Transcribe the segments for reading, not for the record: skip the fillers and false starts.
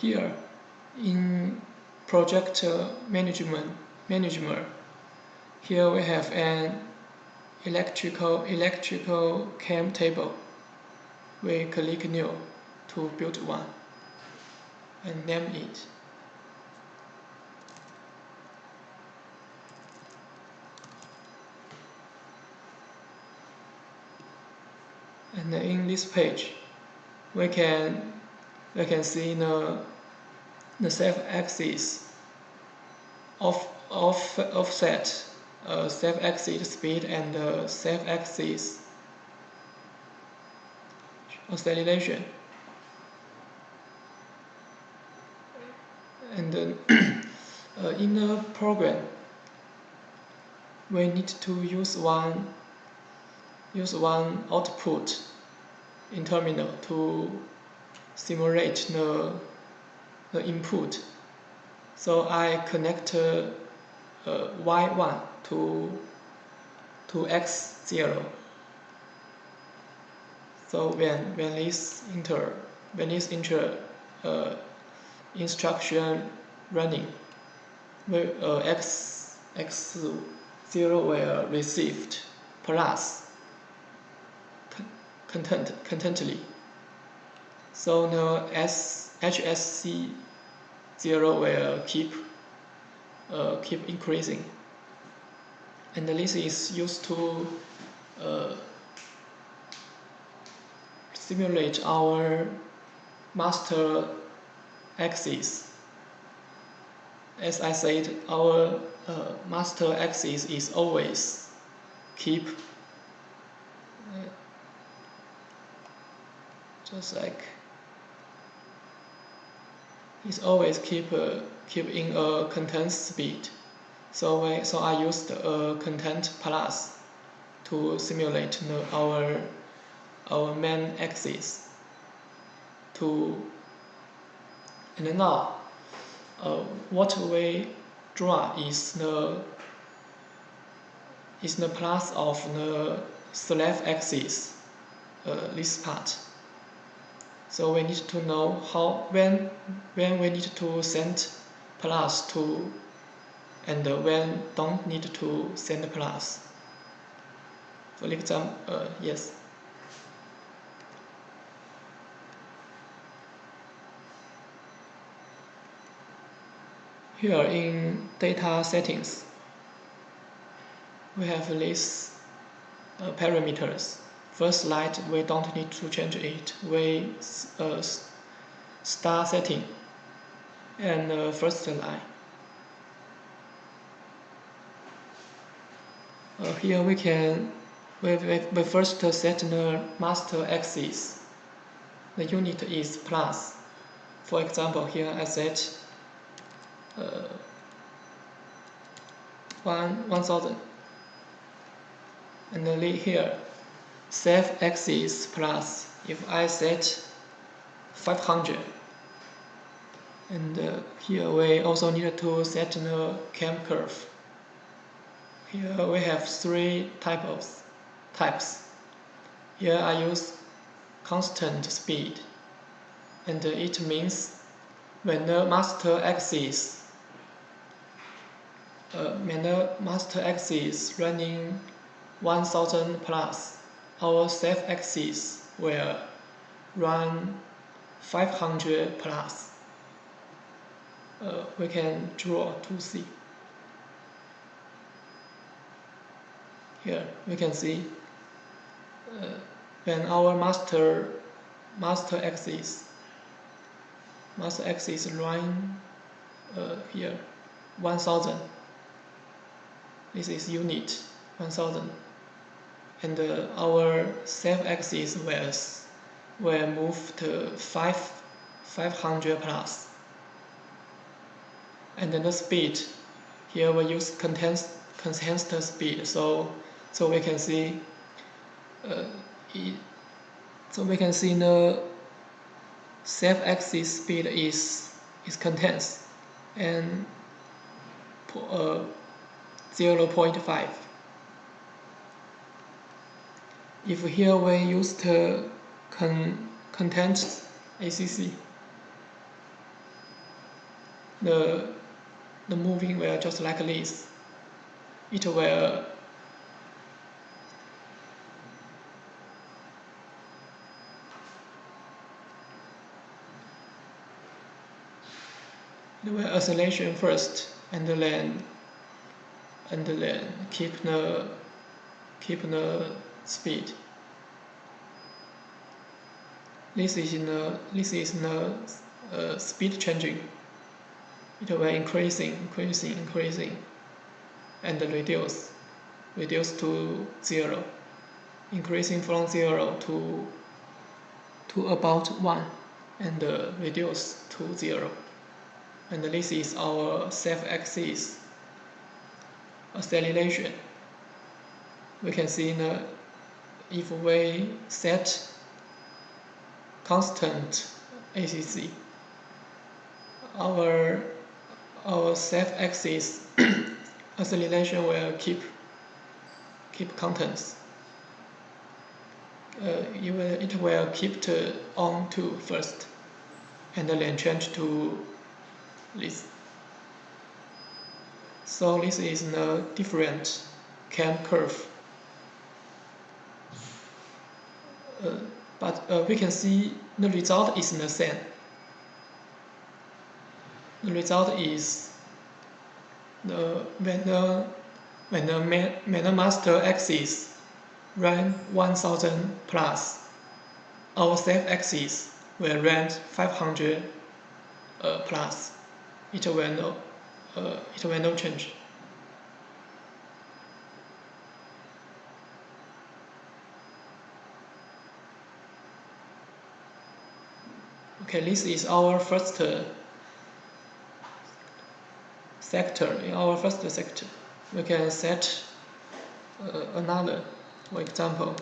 Here in project management, here we have an electrical cam table. We click new to build one and name it. And in this page, we can see the self-axis offset, self-axis speed, and self-axis acceleration. And in the program, we need to use one output in terminal to simulate the input. So I connect Y1 to X0. So when this instruction running, X0 will received plus contently. So the HSC 0 will keep increasing, and this is used to simulate our master axis. As I said, our master axis is always keep just like it's always keep in a content speed. So I used content plus to simulate our main axis. And now what we draw is the plus of the slave axis, this part. So we need to know when we need to send plus to, and when don't need to send plus. For example, yes. Here in data settings, we have these parameters. First slide, we don't need to change it. We start setting and first line. Here we first set the master axis. The unit is plus. For example, here I set 1000, and then here self axis plus. If I set 500, and here we also need to set the ECAM curve. Here we have three types. Here I use constant speed, and it means when the master axis running 1000 plus, our self-axis will run 500 plus. We can draw to see. Here we can see when our master axis run here 1000. This is unit 1000, and our self-axis will move to 500 plus. And then the speed, here we use constant speed, so we can see the self-axis speed is constant and 0.5. If here we use the content ACC, the moving will just like this. It will acceleration first, and then keep the speed. This is the speed changing. It will increasing, and reduce to 0, increasing from 0 to about 1, and reduce to 0. And this is our self-axis acceleration. We can see if we set constant ACC, our self-axis acceleration will keep constants. It will keep on to first, and then change to this. So this is the different ECAM curve. But we can see the result is the same. The result is when the master axis run 1000 plus, our self-axis will run 500 plus. It will no change. Okay, this is our first sector. In our first sector, we can set another, for example.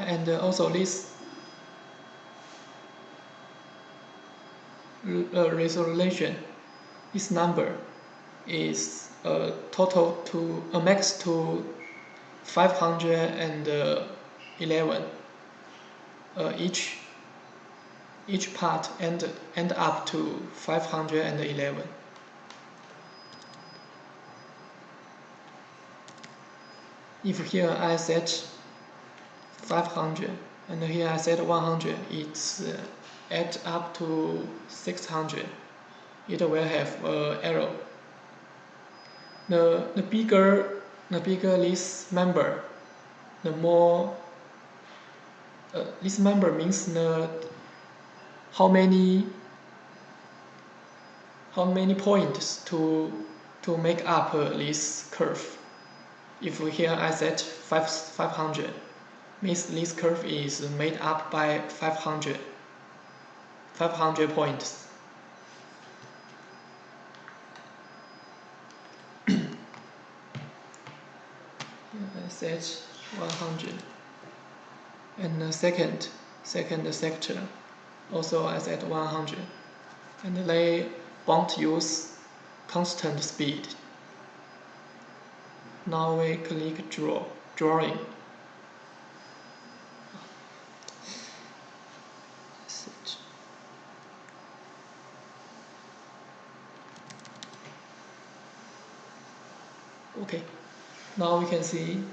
And also this resolution, this number is total to a max to 511. Each part end up to 511. If here I set 500 and here I set 100, it's add up to 600. It will have error. The bigger this member, the more this member means how many points to make up this curve. If here I set 500, means this curve is made up by 500 points. I set 100, and the second sector also I set 100, and they won't use constant speed. Now we click drawing. Okay, now we can see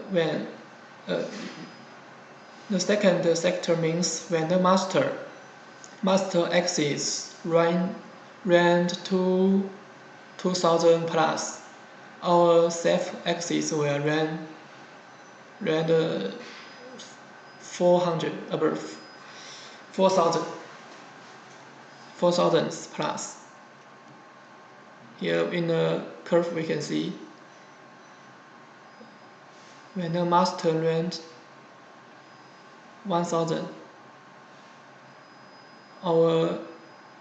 when the second sector means when the master axis ran to 2000 plus, our self-axis will run 400 above 4000 plus. Here in the curve we can see when the master ran 1000, our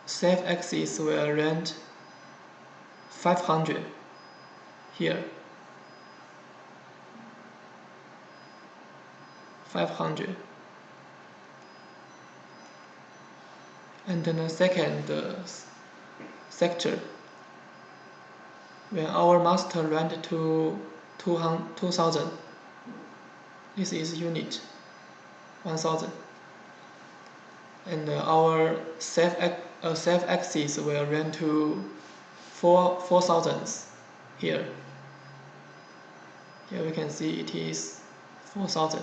self-axis will run 500 here. 500. And then the second sector. When our master went to 2000, this is unit 1000, and our safe axis will run to 4000 here. Here we can see it is 4000.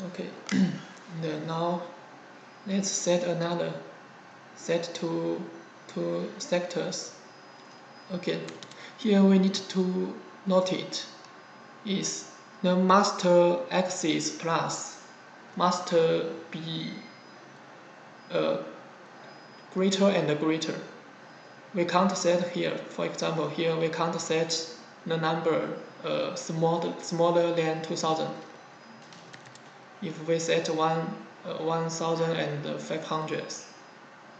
Okay, and now let's set two sectors. Okay, here we need to note it is the master axis plus must be greater and greater. We can't set here, for example, here we can't set the number smaller than 2000. If we set 1500,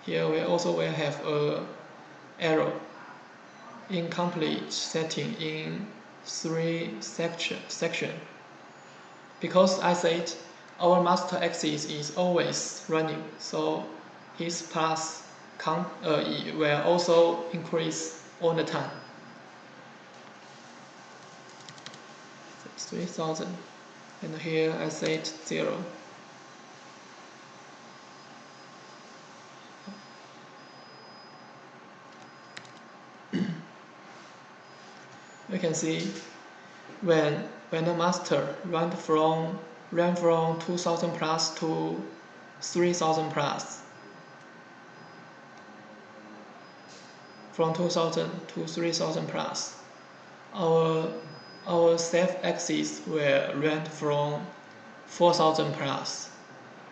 here we also will have a error. Incomplete setting in 3 section. Because I said our master axis is always running, so his path will also increase all the time. 3000, and here I said 0. We can see when the master ran from 2000 plus to 3000 plus, from 2000 to 3000 plus, our safe axis will run from 4000 plus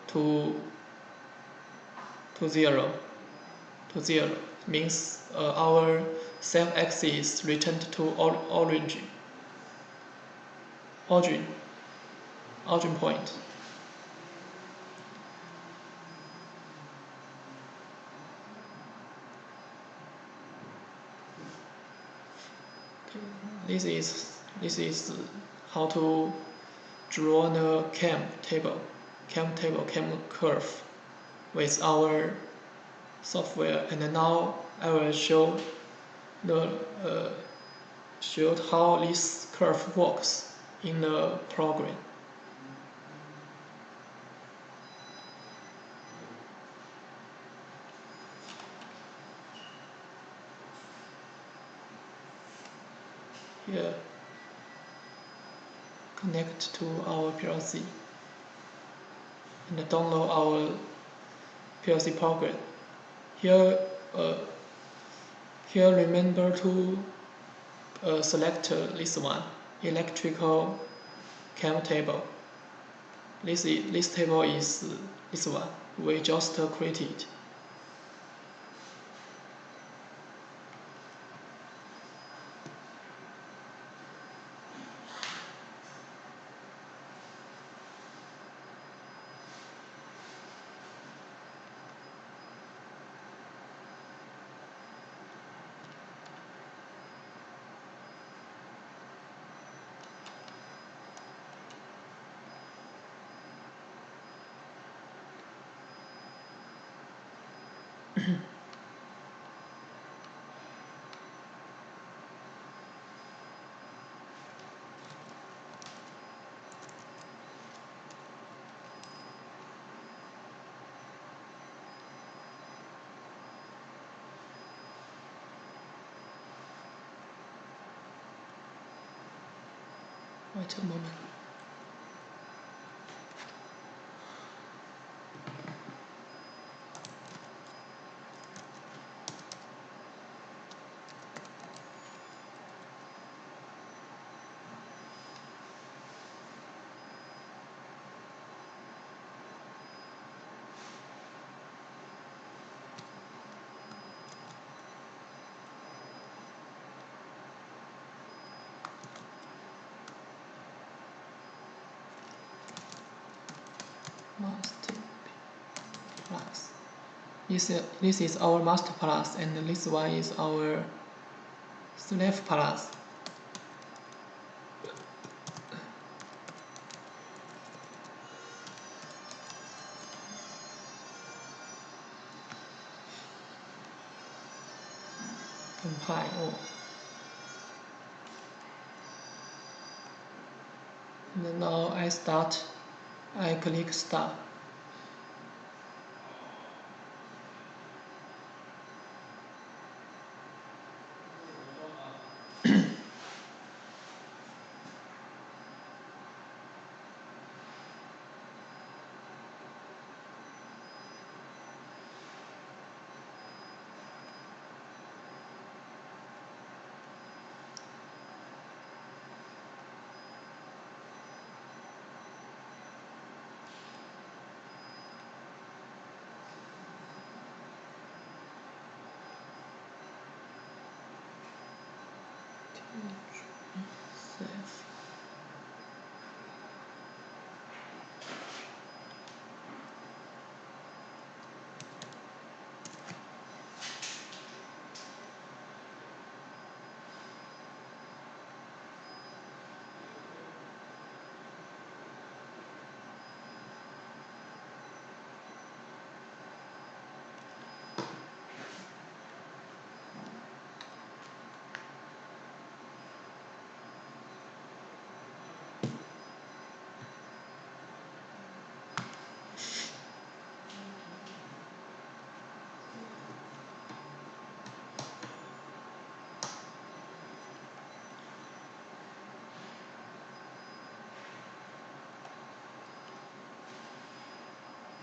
to 0. Means our safe axis returned to origin point. This is how to draw the ECAM curve with our software, and now I will show how this curve works in the program. Here, connect to our PLC and download our PLC program. Here remember to select this one, electrical CAM table. This table is this one we just created. Wait a moment. master plus. This is our master plus, and this one is our slave plus. Compile all. And now I click start. Save.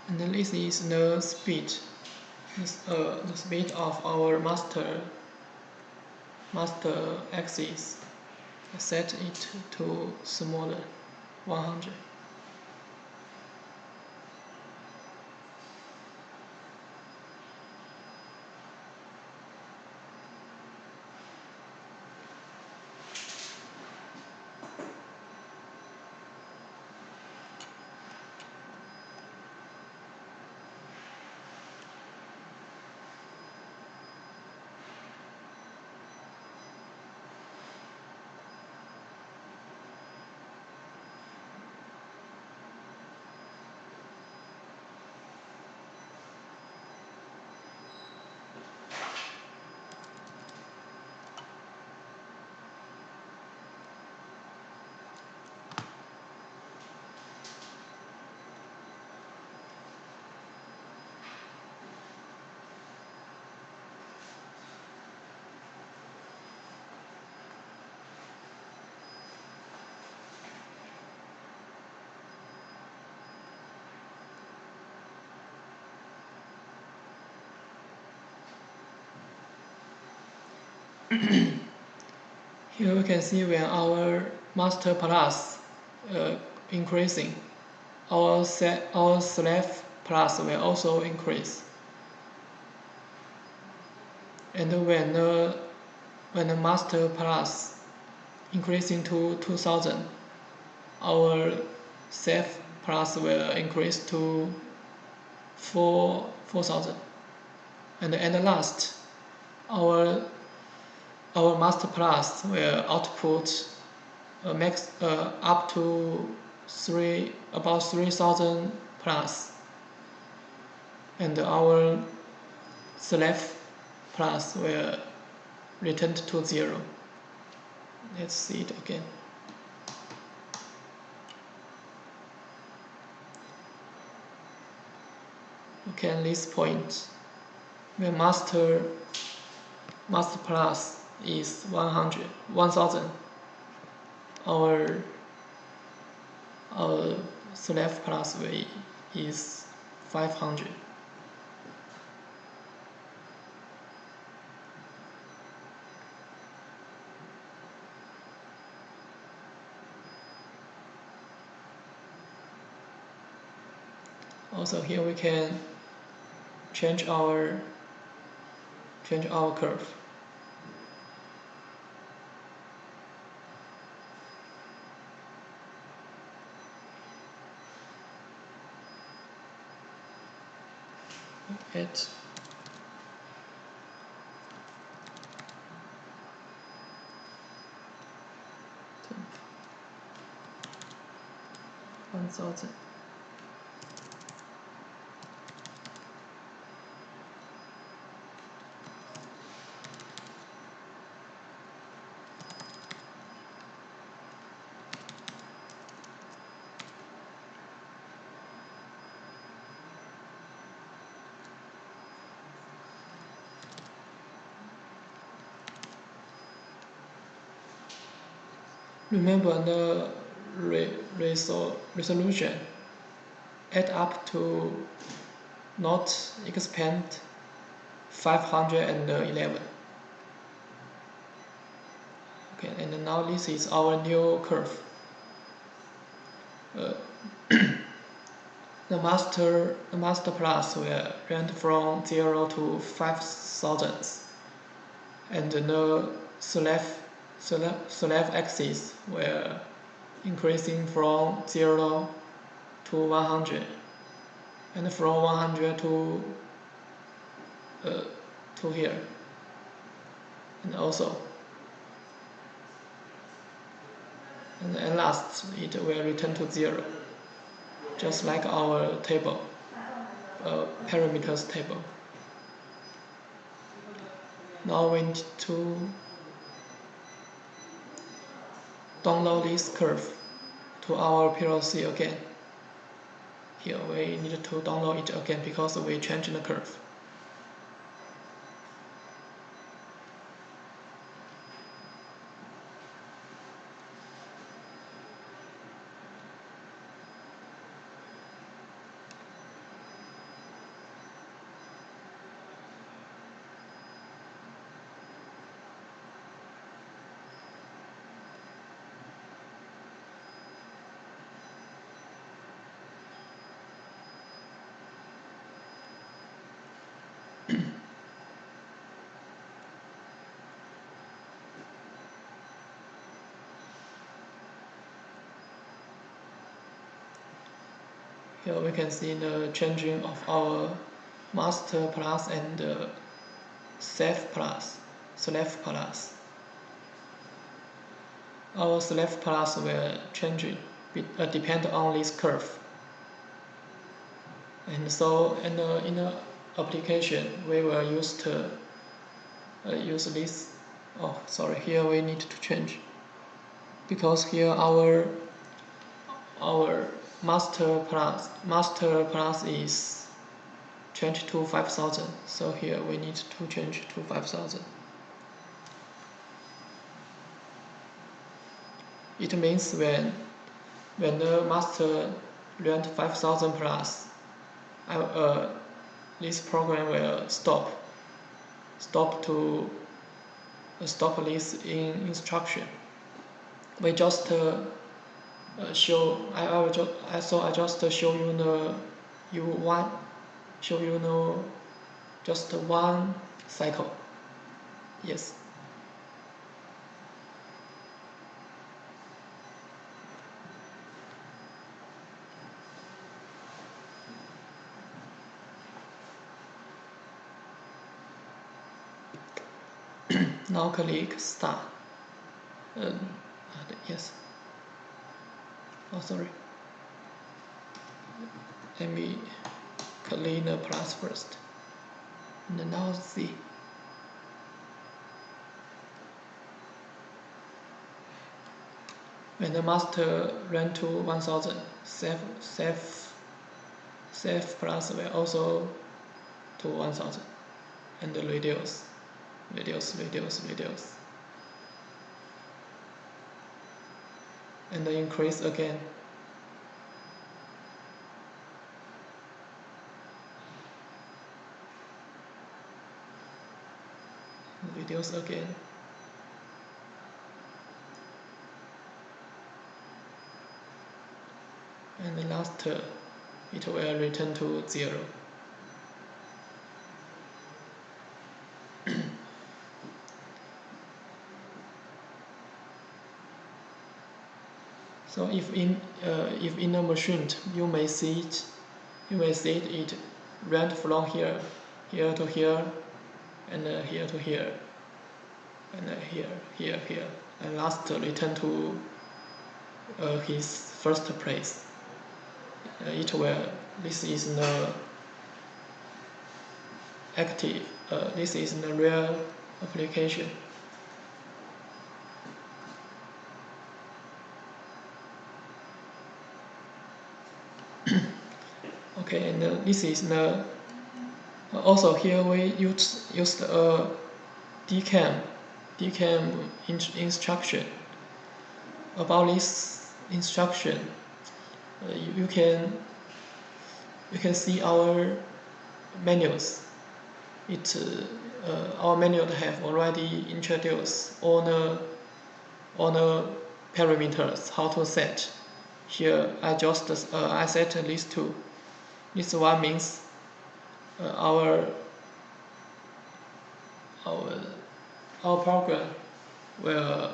And then this is the speed. The speed of our master axis. I set it to smaller, 100. Here we can see when our master plus increasing, our slave plus will also increase. And when the master plus increasing to 2000, our slave plus will increase to 4000. And at last, our master plus will output max up to about 3000 plus, and our slave plus will return to 0. Let's see it again. Okay, at this point, when master plus is 1000, our slave plus is 500. Also here we can change our curve. 8 1000. Remember the resolution add up to not expand 511. Okay, and now this is our new curve. The master plus will range from 0 to 5000, and the slave axis will increasing from 0 to 100, and from 100 to here, and also, and at last it will return to 0, just like our table, parameters table. Now we need to download this curve to our PLC again. Here we need to download it again because we changed the curve. Here we can see the changing of our master plus and slave plus. Our slave plus will change depend on this curve. And so in the application we will use this. Oh, sorry. Here we need to change because here our master plus is changed to 5000. So here we need to change to 5000. It means when the master learned 5000 plus, this program will stop this instruction. We just I just show you just one cycle. Yes. Now click start. Yes. Oh, sorry. Let me clean the plus first. And now see. When the master ran to 1000, save plus will also to 1000, and reduce, and increase again. Reduce again. And the last it will return to 0. So if in a machine you may see it run from here to here, and here to here, and here, and last return to his first place. It will. This is the active. This is the real application. Okay, and this is the. Also here we used a DCAM instruction. About this instruction, you can see our manuals. Our manual have already introduced all the parameters how to set. Here I set these two. This one means our program will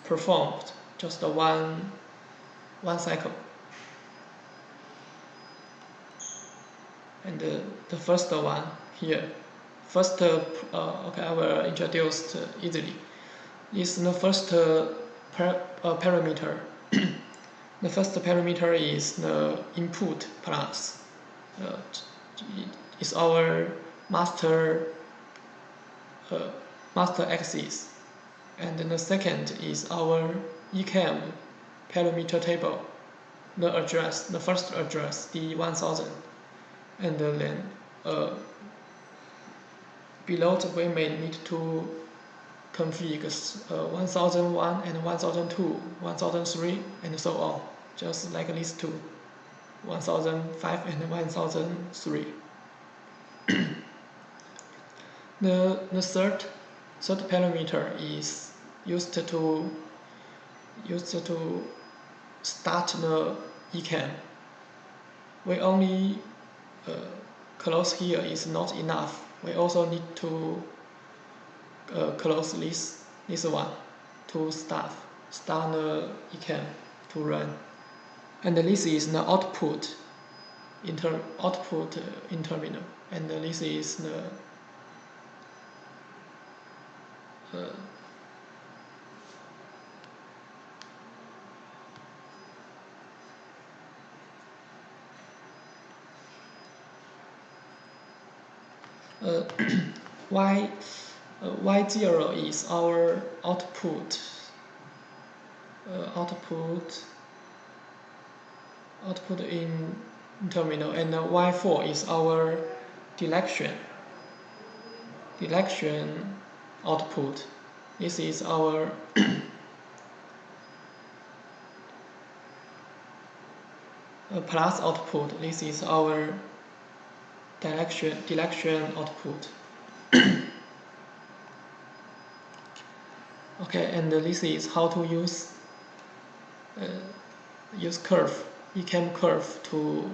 perform just one cycle. And the first one here, okay, I will introduce easily. This is the first parameter. The first parameter is the input plus. Is our master axis, and then the second is our ECAM parameter table. The first address, the 1000, and then below we may need to configure 1001 and 1002, 1003, and so on, just like these two, 1005 and 1003. The third parameter is used to start the ECAM. We only close here is not enough. We also need to close this one to start the ECAM to run. And this is the output in terminal, and this is the Y0 is our output in terminal, and Y4 is our direction output. This is our plus output. This is our direction output. Okay, and this is how to use curve, ECAM curve to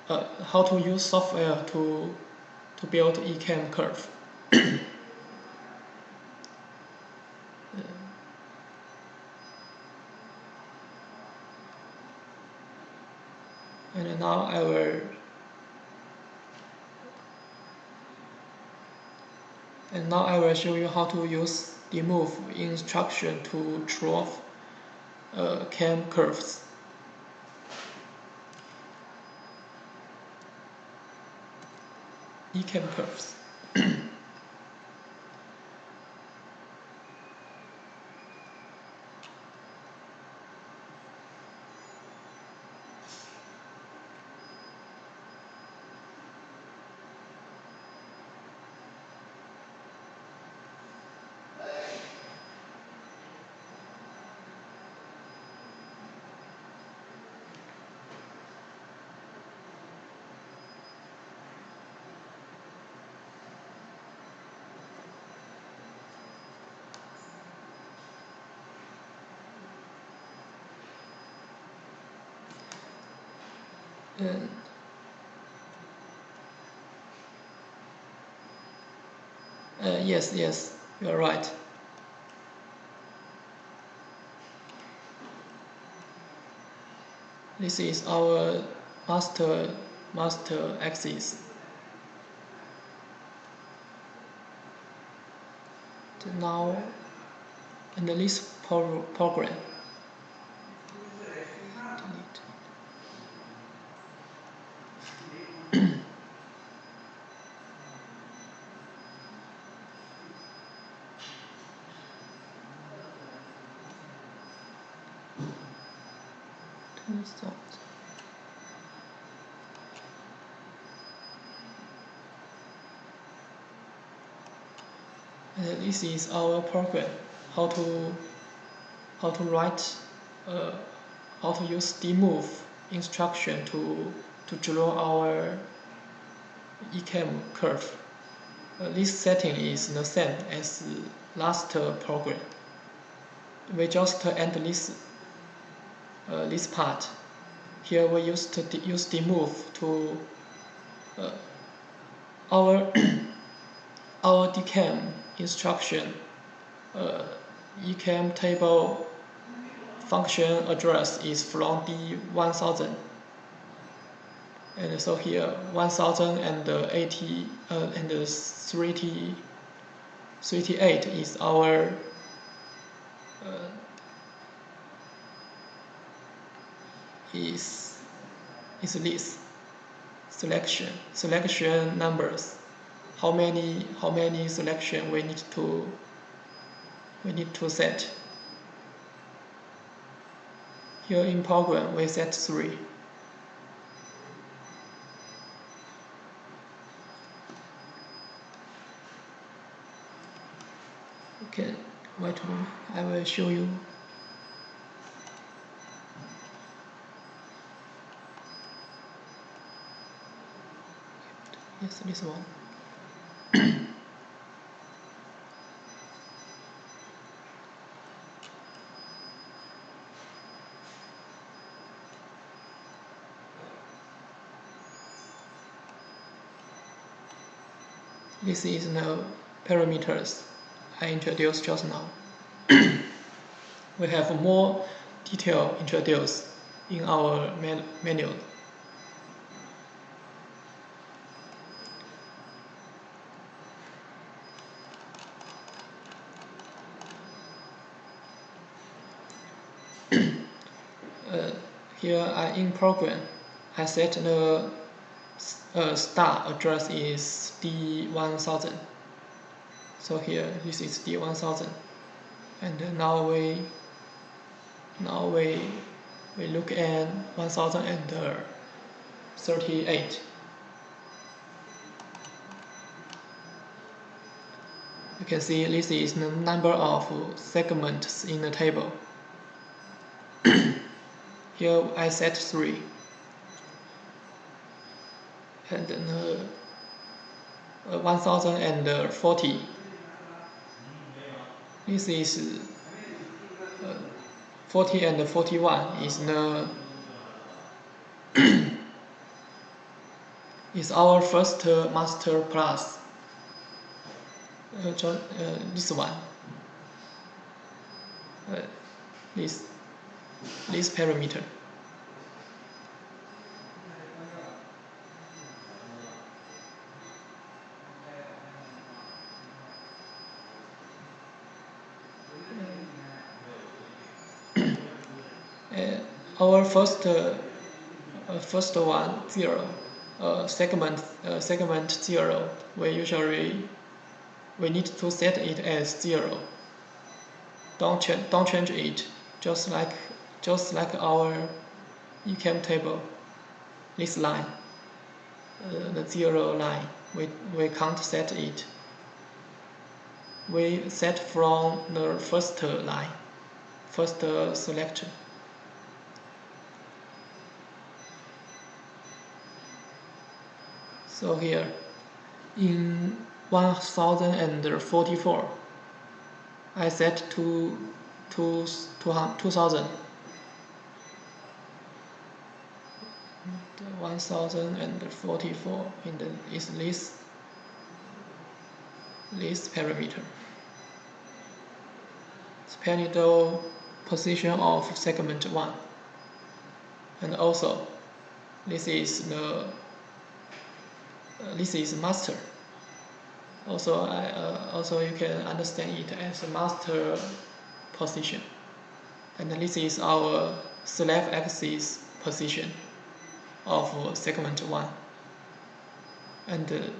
how to use software to build ECAM curve. And now I will show you how to use the move instruction to draw CAM curves. ECAM curves. Yes, you are right. This is our master master axis. Now in this program, this is our program. How to write, how to use demove instruction to draw our ECAM curve. This setting is the same as last program. We just end this part. Here we used to use demove to our our DCAM instruction. ECAM table function address is from D1000, and so here 1080 and 3T8 is our is this selection numbers. How many selection we need to set. Here in program we set 3. Okay, wait a moment, I will show you. Yes, this one. This is the parameters I introduced just now. We have more detail introduced in our manual. Here in program, I set the start address is D1000. So here this is D1000, and now we look at 1038. You can see this is the number of segments in the table. Here I set 3, and then 1040. This is 40 and 41 is the is our first master plus. This one. This parameter. Our first one 0, segment 0. We need to set it as 0. Don't change it. Just like our ECAM table. This line, the 0 line, we can't set it. We set from the first line, first selection. So here, in 1044, I set to 2000. 1044 is this parameter. Spaniel position of segment 1, and also this is the this is master. Also, also you can understand it as a master position. And this is our slave axis position of segment 1. And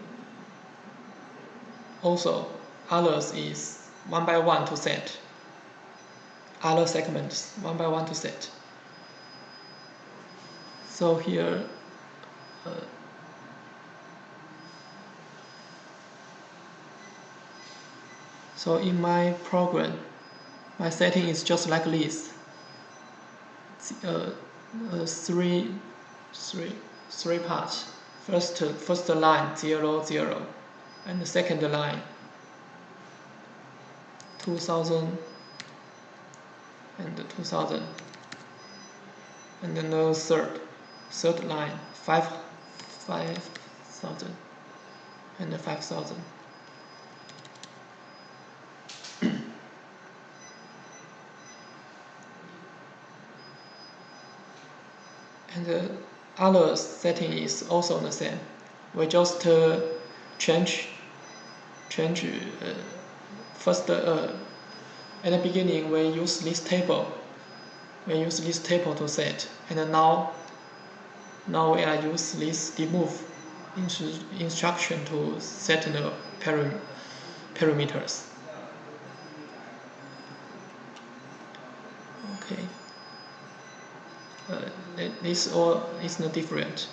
also others is 1 by 1 to set. Other segments 1 by 1 to set. So here so in my program, my setting is just like this. Three parts. First line 0 0, and the second line 2000 and 2000, and then the third line 5000 and 5000. And the other setting is also the same. We just change first at the beginning we use this table. We use this table to set, and now we are use this demove instruction to set the parameters. Okay. This all is not different.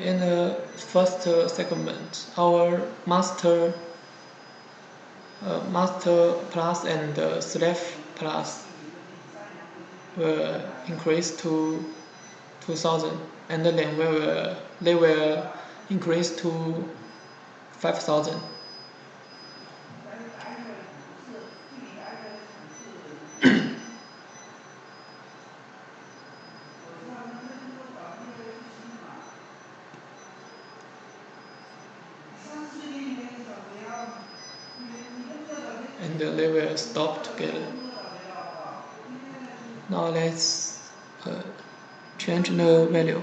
In the first segment, our master plus and slave plus will increase to 2000, and then they will increase to 5000. And they will stop together. Now let's change the value.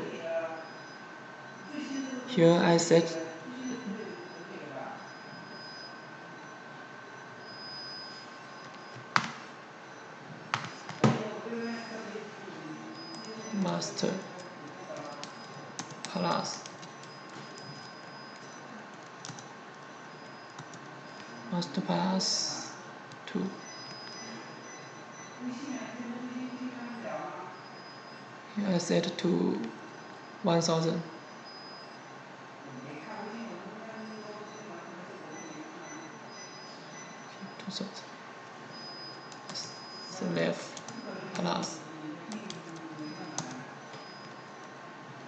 Here I set master plus master plus 2. Here I set to 1000.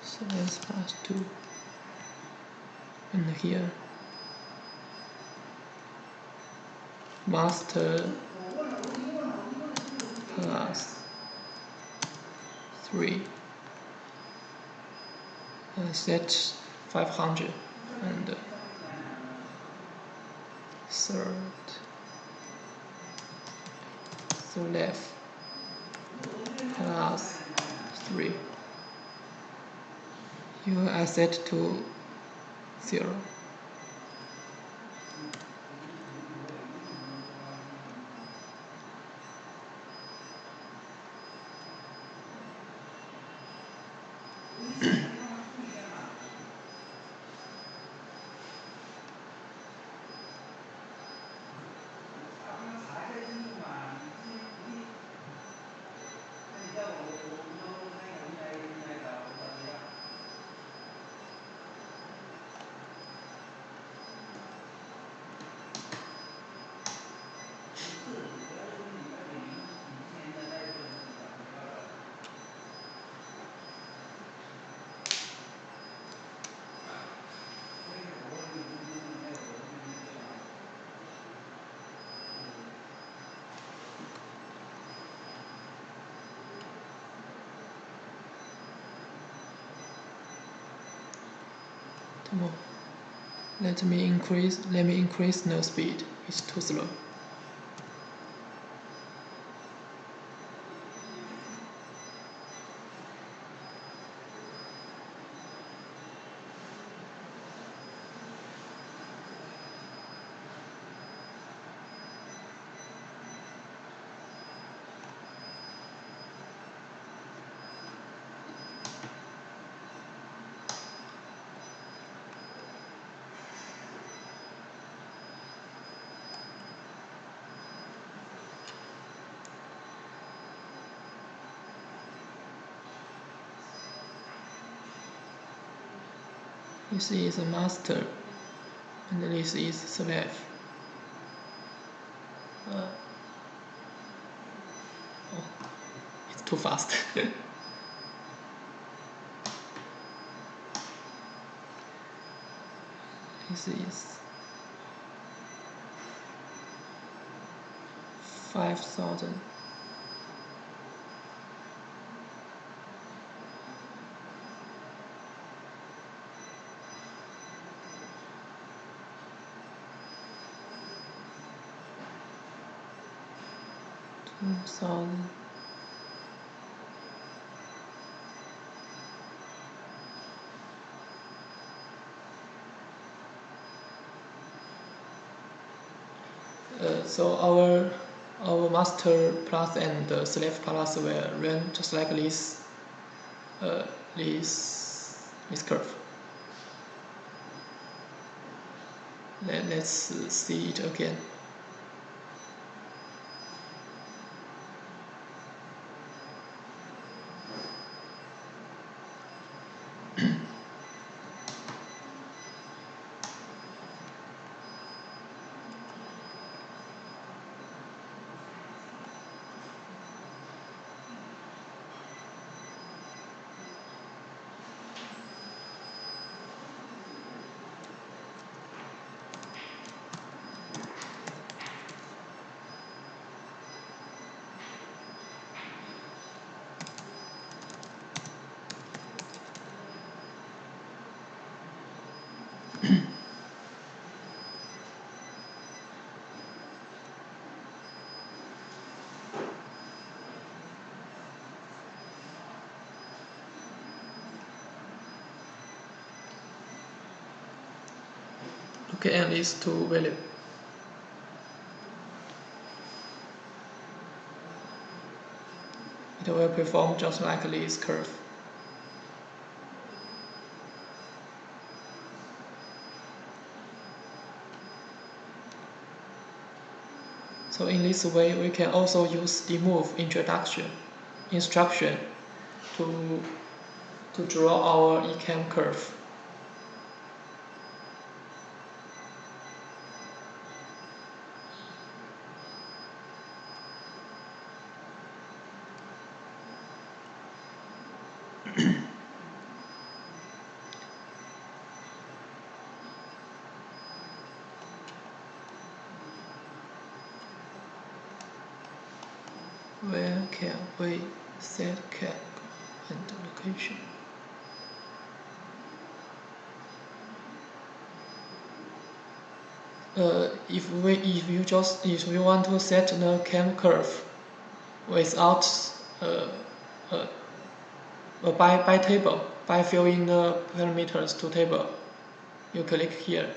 Slave plus 2, and here master plus 3, set 500, and third, so left plus 3. Here I set to 0. Let me increase the speed. It's too slow. This is a master, and this is slave. Oh, it's too fast. This is 5,000. So our master plus and slave plus will run just like this. This curve. Let's see it again. Okay, and these two values. It will perform just like this curve. So in this way, we can also use the move instruction to draw our ECAM curve. Where can we set cap and location? if you want to set the ECAM curve without by table, by filling the parameters to table, you click here.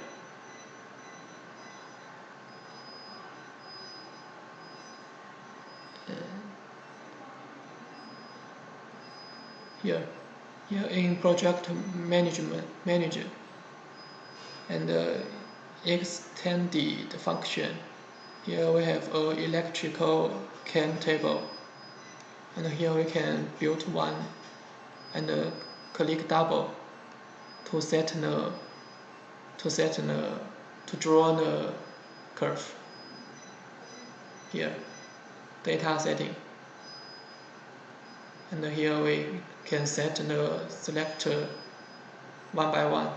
Here in project manager, and extended function. Here we have a electrical CAM table, and here we can build one and click double to draw the curve. Here, data setting, and here we can set the selector one by one.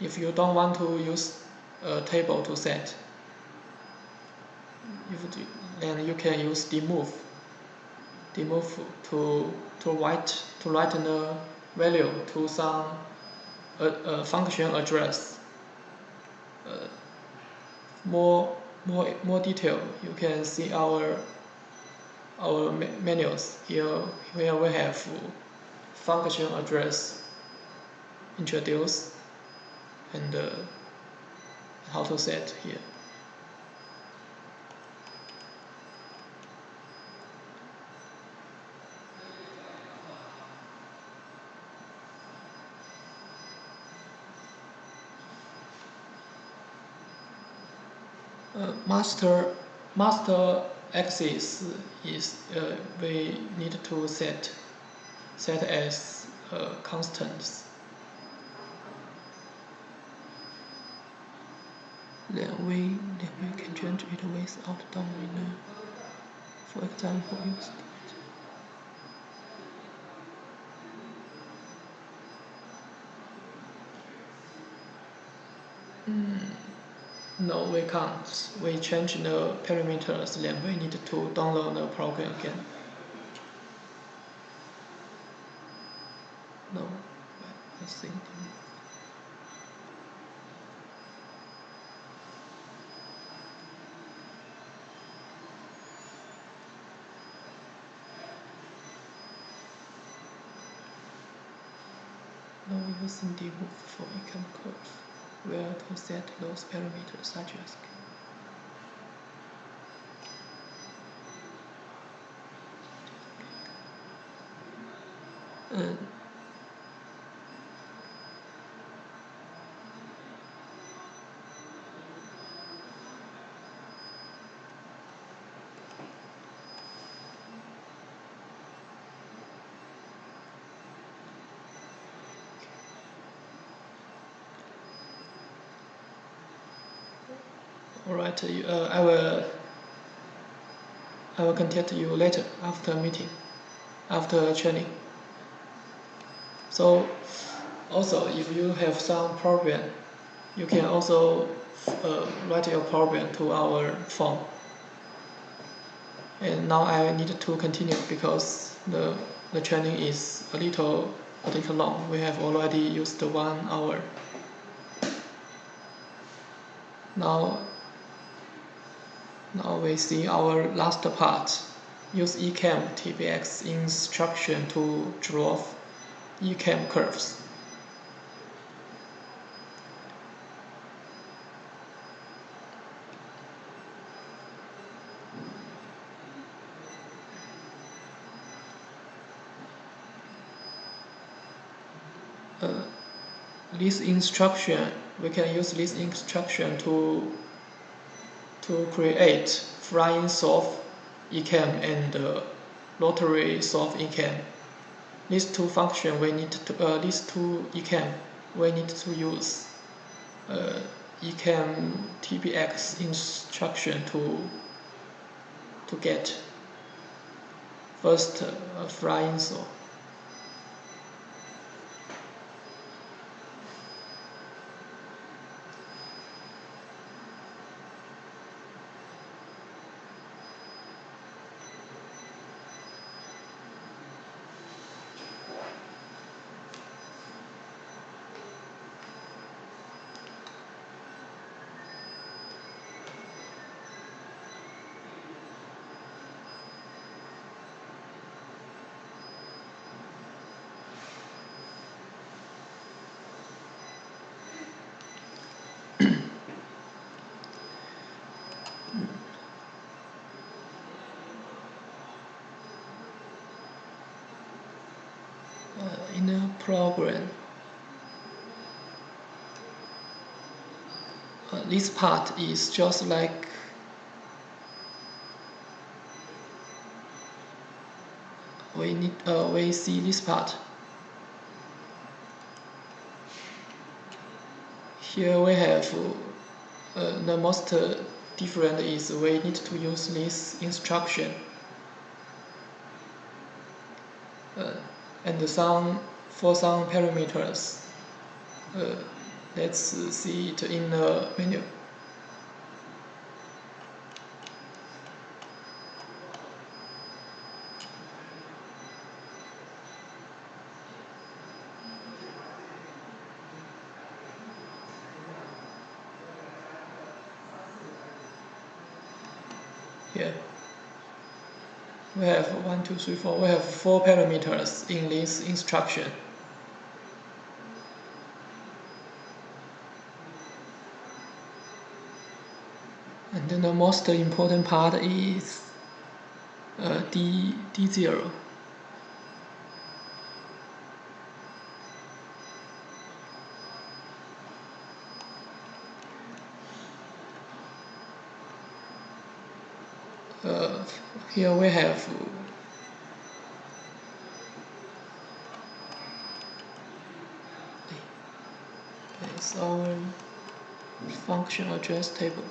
If you don't want to use a table to set, then you can use demove to write the value to some function address. More detail, you can see our menus here, where we have function address introduce and how to set here. Master axis is we need to set as constants. Then we can change it without downloading. For example, use no, we can't. We change the parameters, then we need to download the program again. No, I think. Now using demove for ECAM Curve, where to set those parameters such as Alright, I will contact you later after meeting, after training. So also, if you have some problem, you can also write your problem to our form. And now I need to continue because the training is a little long. We have already used 1 hour. Now we see our last part. Use ECAM TPX instruction to draw ECAM curves. This instruction, we can use this instruction to create flying solve ECAM and rotary solve ECAM. These two functions we need to these two ECAM we need to use ECAM TPX instruction to get first flying solve. program. This part is just like we see this part. Here we have the most different is we need to use this instruction and for some parameters. Let's see it in the menu. Here we have 1, 2, 3, 4. We have 4 parameters in this instruction. And then the most important part is D0. Here we have it's our function address table.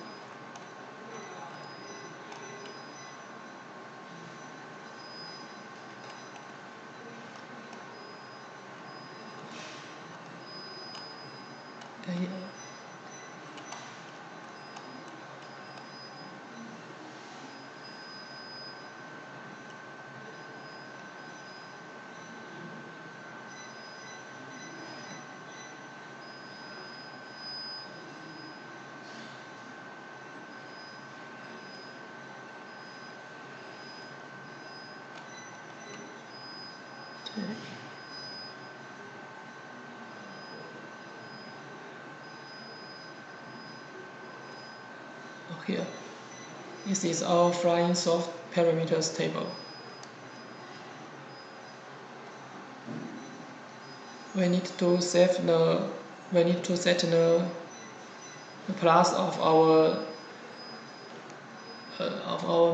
Here, this is our flying soft parameters table. We need to set the plus of our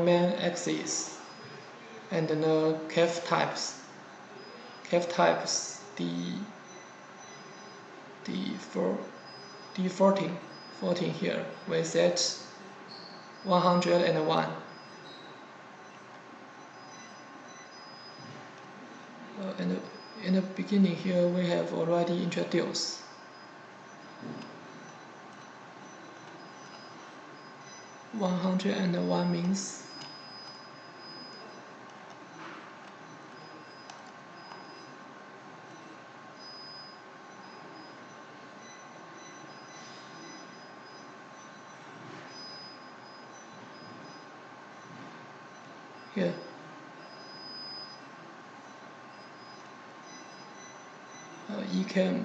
main axis and the curve types. Curve types D14 here. We set 101. And in the beginning here we have already introduced. $101 means here ECAM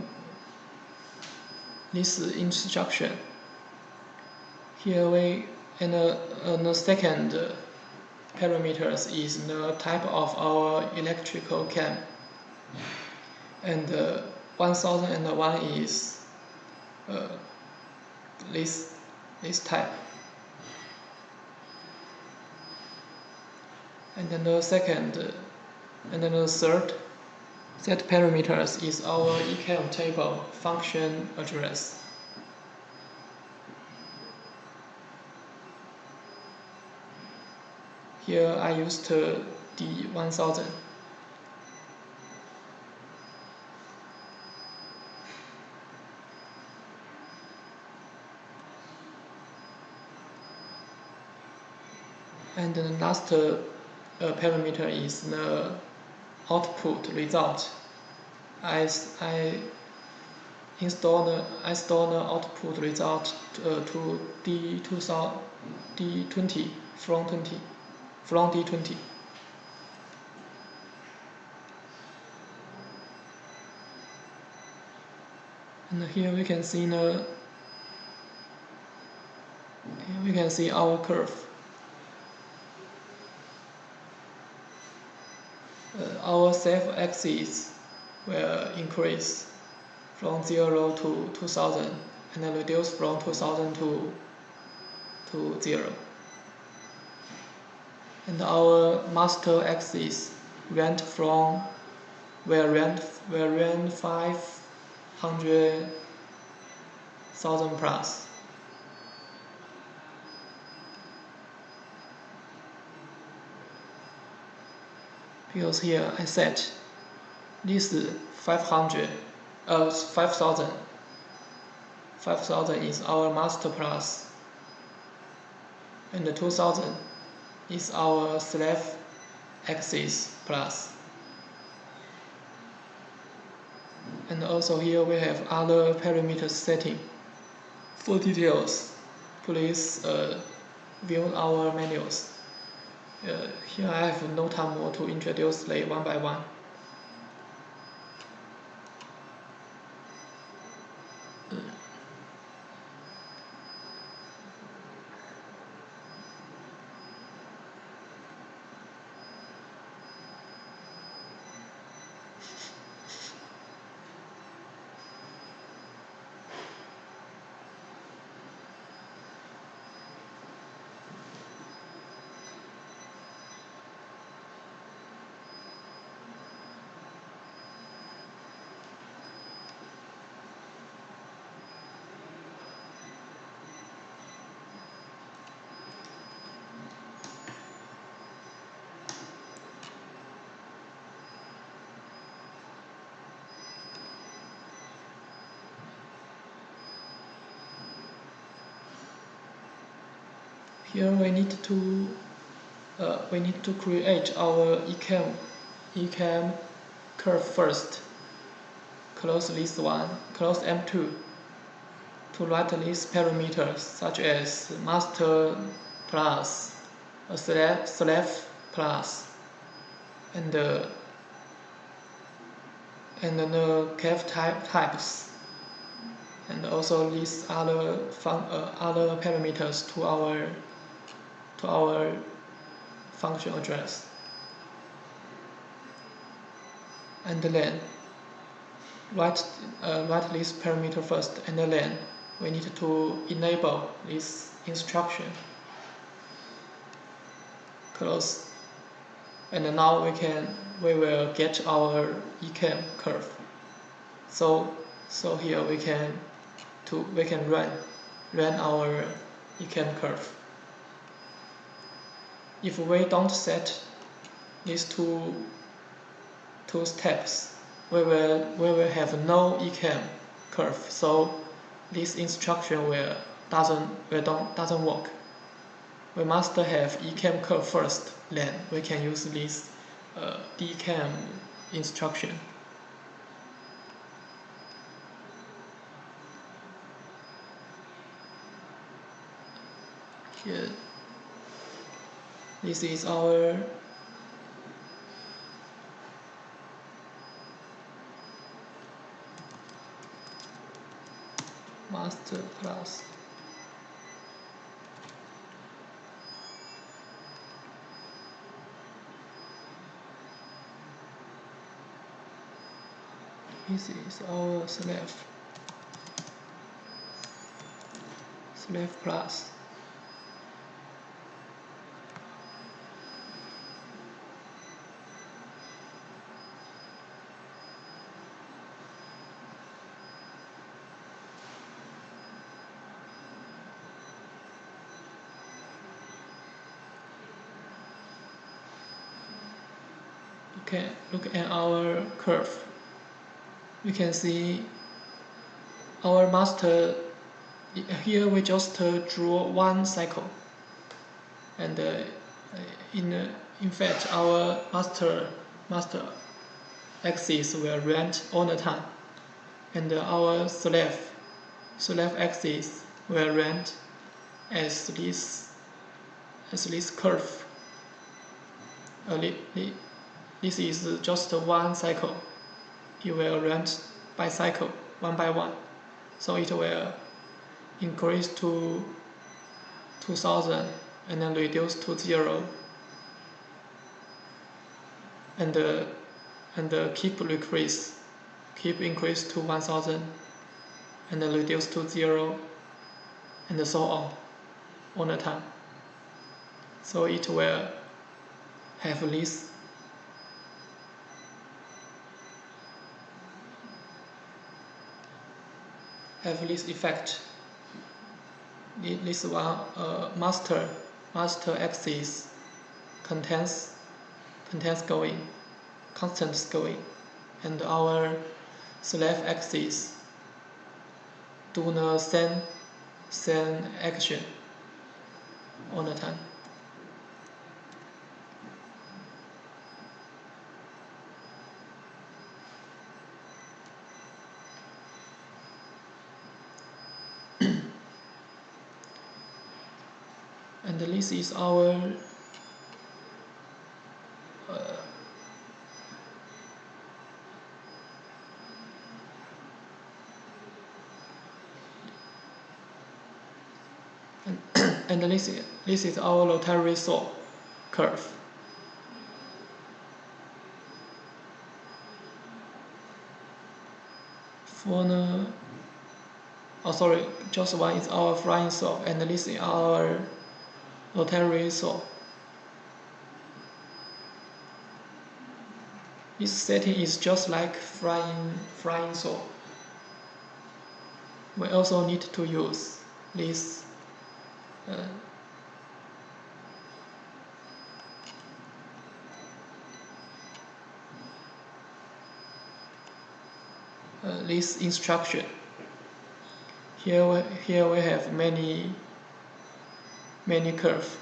this instruction. Here the second parameters is the type of our electrical cam, and 1001 is this type. And then the third set parameters is our ECAM table function address. Here I used D1000. And the last parameter is the output result. I store the output result to D20 from D20. And here we can see our curve. Our self axis will increase from 0 to 2000 and then reduce from 2000 to 0. And our master axis went from will run 500,000 plus. Because here I set this 500, 5,000. 5,000 is our master plus, and the 2,000 is our slave axis plus. And also here we have other parameters setting. For details, please view our manuals. Here I have no time more to introduce them one by one. Here we need to create our ECAM curve first. Close this one, close M2 to write these parameters such as master plus, slave plus, and then the curve types, and also these other parameters to our function address. And then write this parameter first, and then we need to enable this instruction. Close. And now we will get our ECAM curve. So here we can run our ECAM curve. If we don't set these two steps, we will have no ECAM curve. So this instruction doesn't work. We must have ECAM curve first, then we can use this DCAM instruction. Here, this is our master plus. This is our slave plus. Okay, look at our curve. We can see our master. Here we just draw one cycle, and in fact our master axis will run all the time, and our slave axis will run as this curve. This is just one cycle. It will run by cycle, one by one. So it will increase to 2000 and then reduce to 0. And keep decrease keep increase to 1000 and then reduce to 0 and so on the time. So it will have this effect. This one master axis contains going, constant going, and our slave axis do the same action all the time. And this is our and this is our rotary saw curve. For the just one is our flying saw, and this is our rotary saw. This setting is just like flying saw. We also need to use this this instruction. Here we have many curves.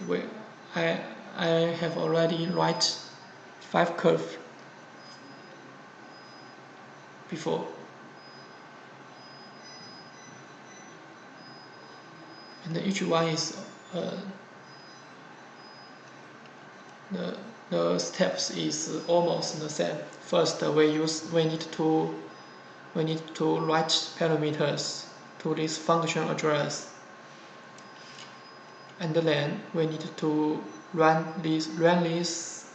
I have already write 5 curves before. And each one is the steps is almost the same. First, we need to write parameters to this function address, and then we need to run this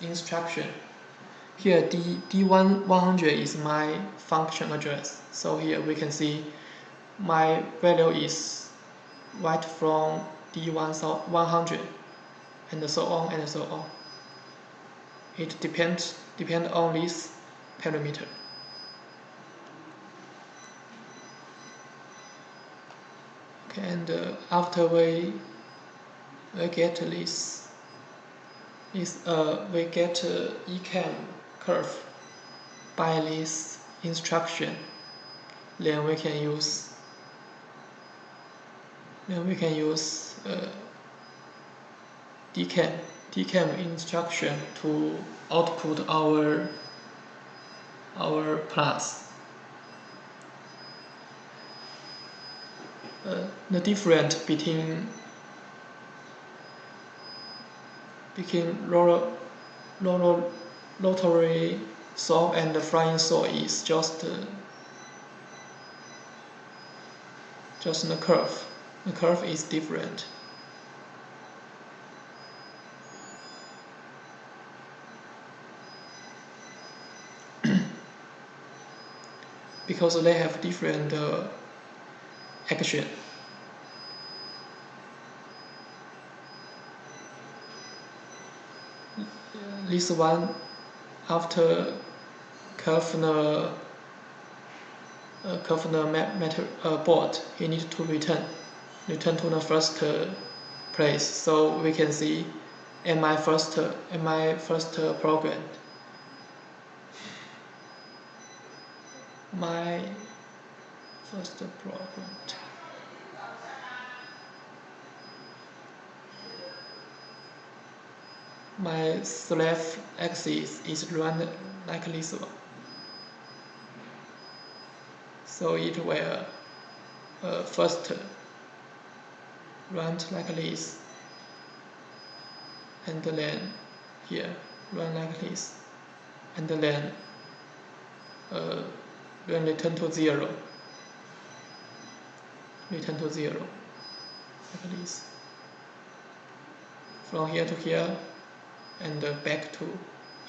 instruction. Here D100 is my function address. So here we can see my value is right from D100 and so on and so on. It depends on this parameter. Okay, and after we get this we get ECAM curve by this instruction, then we can use DCAM instruction to output our class. The difference between rotary saw and the flying saw is just the curve. The curve is different. Because they have different action. This one, after curve the board, he needs to return to the first place. So we can see in my first program, my slave axis is run like this one. So it will first run like this, and then here run like this, and then return to 0. Return to 0 like this. From here to here, and back to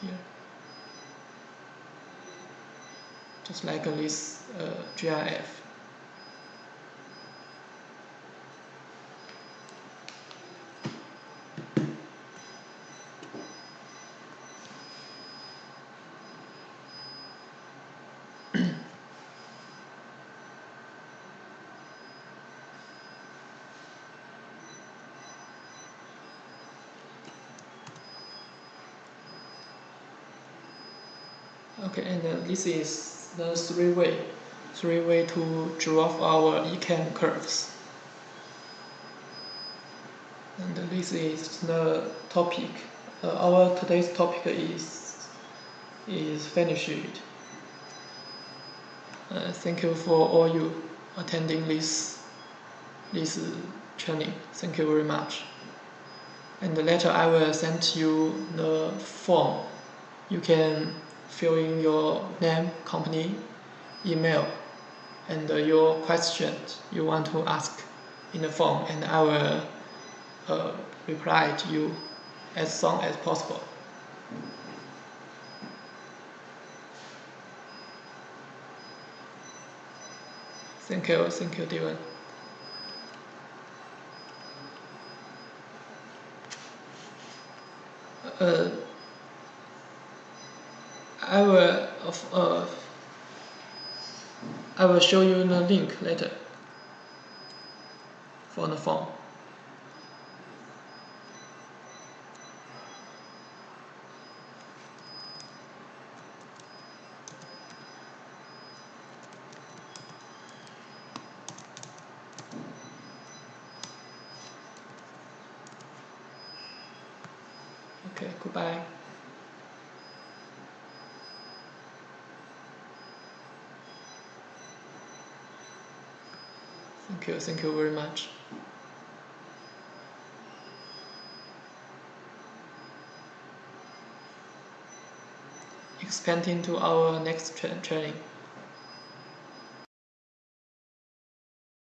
here. just like this GIF. Okay, and this is the three-way to draw our ECAM curves. And this is the topic. Our today's topic is finished. Thank you for all you attending this training. Thank you very much. And later I will send you the form. You can fill in your name, company, email, and your questions you want to ask in the form, and I will reply to you as soon as possible. Thank you, Dylan. I will show you the link later for the form. Okay, goodbye. Thank you very much. Expanding to our next training.